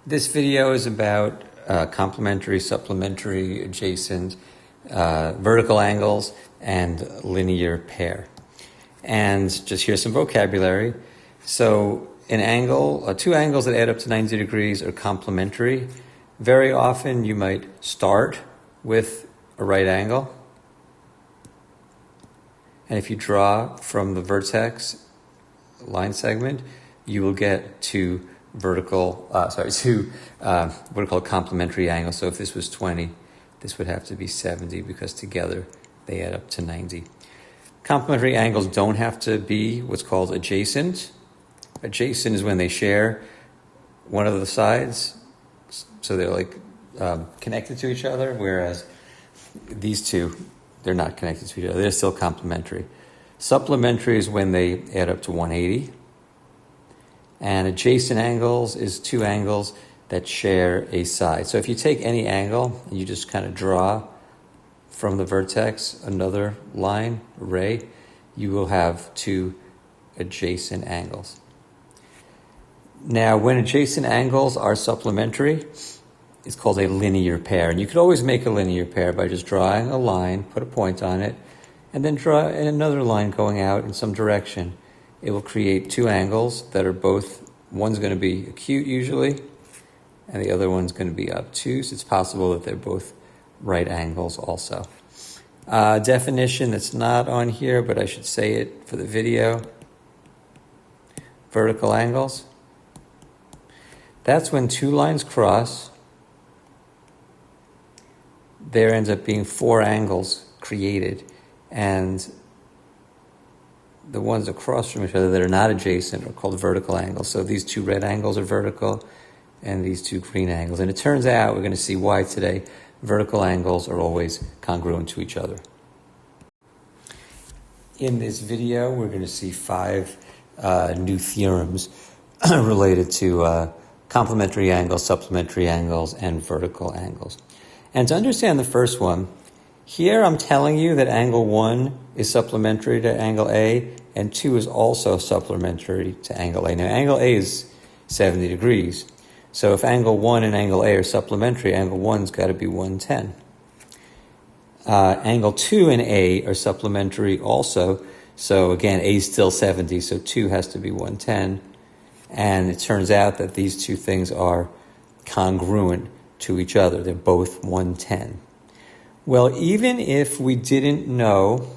This video is about complementary, supplementary, adjacent, vertical angles, and linear pair. And just here's some vocabulary. So an angle, two angles that add up to 90 degrees are complementary. Very often you might start with a right angle. And if you draw from the vertex line segment, you will get two what are called complementary angles. So if this was 20, this would have to be 70 because together they add up to 90. Complementary angles don't have to be what's called adjacent. Adjacent is when they share one of the sides, so they're like connected to each other, whereas these two, they're not connected to each other. They're still complementary. Supplementary is when they add up to 180. And adjacent angles is two angles that share a side. So if you take any angle and you just kind of draw from the vertex another line, a ray, you will have two adjacent angles. Now, when adjacent angles are supplementary, it's called a linear pair. And you could always make a linear pair by just drawing a line, put a point on it, and then draw another line going out in some direction. It will create two angles that are both, one's going to be acute usually, and the other one's going to be obtuse. It's possible that they're both right angles also. Definition that's not on here, but I should say it for the video. Vertical angles. That's when two lines cross. There ends up being four angles created, and the ones across from each other that are not adjacent are called vertical angles. So these two red angles are vertical, and these two green angles. And it turns out, we're going to see why today, vertical angles are always congruent to each other. In this video, we're going to see 5 new theorems related to complementary angles, supplementary angles, and vertical angles. And to understand the first one, here I'm telling you that angle 1 is supplementary to angle A, and 2 is also supplementary to angle A. Now, angle A is 70 degrees. So if angle 1 and angle A are supplementary, angle 1's got to be 110. Angle 2 and A are supplementary also. So again, A is still 70, so 2 has to be 110. And it turns out that these two things are congruent to each other. They're both 110. Well, even if we didn't know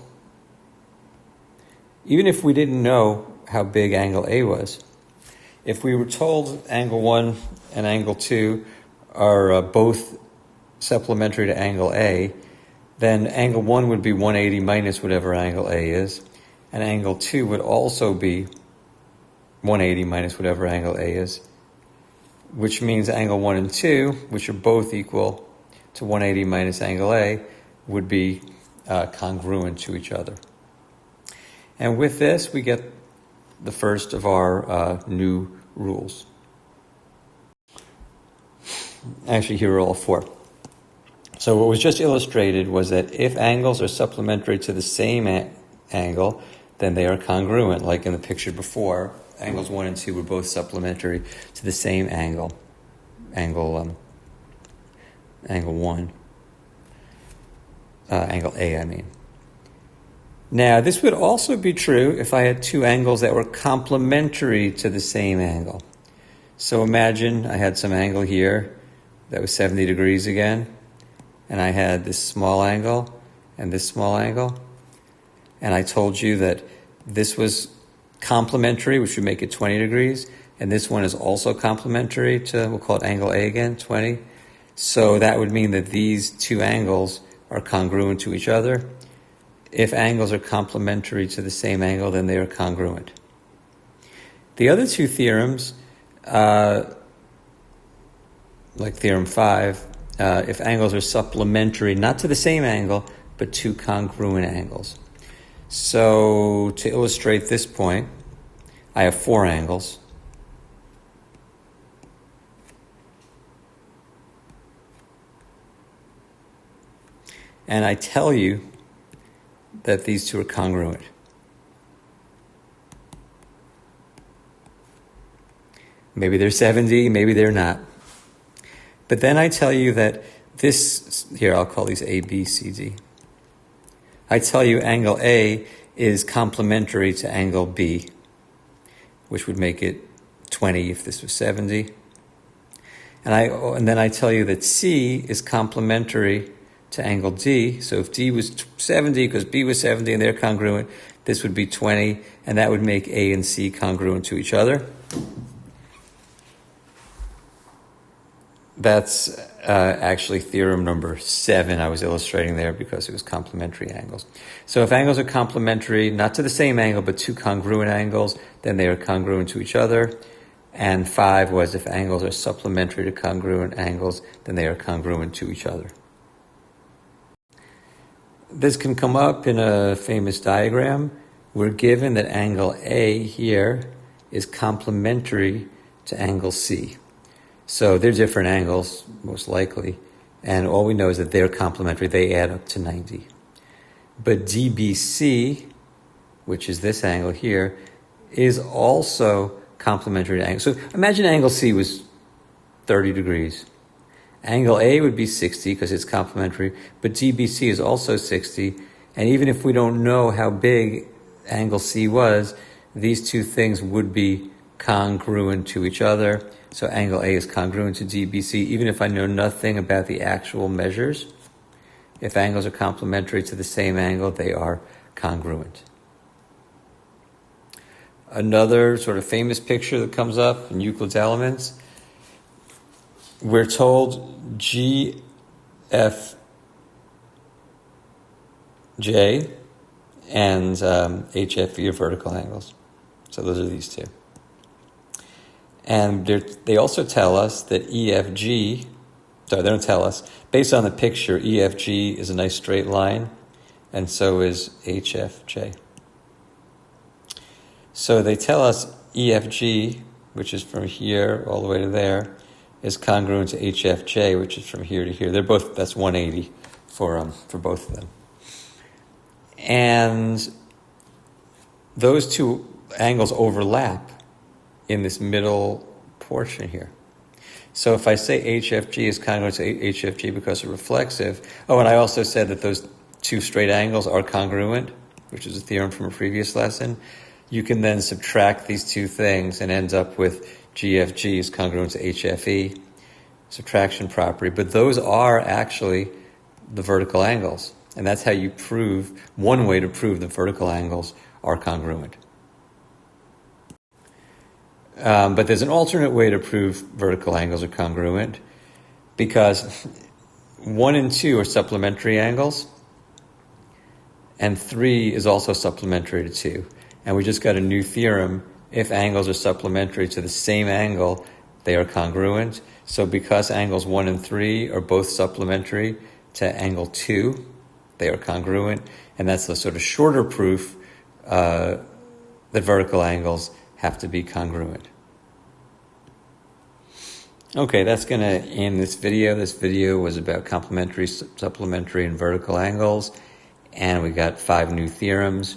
how big angle A was, if we were told angle 1 and angle 2 are both supplementary to angle A, then angle 1 would be 180 minus whatever angle A is, and angle 2 would also be 180 minus whatever angle A is, which means angle 1 and 2, which are both equal to 180 minus angle A, would be congruent to each other. And with this, we get the first of our new rules. Actually, here are all 4. So what was just illustrated was that if angles are supplementary to the same angle, then they are congruent, like in the picture before. Angles 1 and 2 were both supplementary to the same angle. Angle 1. Angle A, I mean. Now, this would also be true if I had two angles that were complementary to the same angle. So imagine I had some angle here that was 70 degrees again, and I had this small angle and this small angle, and I told you that this was complementary, which would make it 20 degrees, and this one is also complementary to, we'll call it angle A again, 20. So that would mean that these two angles are congruent to each other. If angles are complementary to the same angle, then they are congruent. The other two theorems, like theorem 5, if angles are supplementary, not to the same angle, but to congruent angles. So to illustrate this point, I have 4 angles. And I tell you that these two are congruent. Maybe they're 70, maybe they're not. But then I tell you that this, here I'll call these A, B, C, D. I tell you angle A is complementary to angle B, which would make it 20 if this was 70. And then I tell you that C is complementary to angle D. So if D was 70 because B was 70 and they're congruent, this would be 20, and that would make A and C congruent to each other. That's actually theorem number 7 I was illustrating there because it was complementary angles. So if angles are complementary, not to the same angle, but to congruent angles, then they are congruent to each other. And 5 was if angles are supplementary to congruent angles, then they are congruent to each other. This can come up in a famous diagram. We're given that angle A here is complementary to angle C. So they're different angles, most likely, and all we know is that they're complementary. They add up to 90. But DBC, which is this angle here, is also complementary to angle. So imagine angle C was 30 degrees. Angle A would be 60 because it's complementary, but DBC is also 60. And even if we don't know how big angle C was, these two things would be congruent to each other. So angle A is congruent to DBC, even if I know nothing about the actual measures. If angles are complementary to the same angle, they are congruent. Another sort of famous picture that comes up in Euclid's Elements, we're told GFJ and HFE are vertical angles. So those are these two. And they also tell us that EFG, sorry, they don't tell us. Based on the picture, EFG is a nice straight line, and so is HFJ. So they tell us EFG, which is from here all the way to there, is congruent to HFJ, which is from here to here. They're both, that's 180 for both of them. And those two angles overlap in this middle portion here. So if I say HFG is congruent to HFG because it's reflexive, oh, and I also said that those two straight angles are congruent, which is a theorem from a previous lesson, you can then subtract these two things and end up with GFG is congruent to HFE, subtraction property. But those are actually the vertical angles. And that's how you prove, one way to prove the vertical angles are congruent. But there's an alternate way to prove vertical angles are congruent, because 1 and 2 are supplementary angles, and 3 is also supplementary to 2. And we just got a new theorem. If angles are supplementary to the same angle, they are congruent. So because angles 1 and 3 are both supplementary to angle 2, they are congruent. And that's the sort of shorter proof that vertical angles have to be congruent. Okay, that's going to end this video. This video was about complementary, supplementary, and vertical angles. And we got 5 new theorems.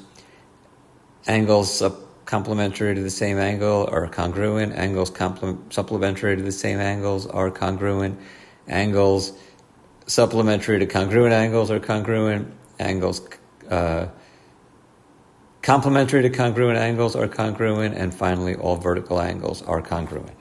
Angles complementary to the same angle are congruent. Angles supplementary to the same angles are congruent. Angles supplementary to congruent angles are congruent. Angles complementary to congruent angles are congruent. And finally, all vertical angles are congruent.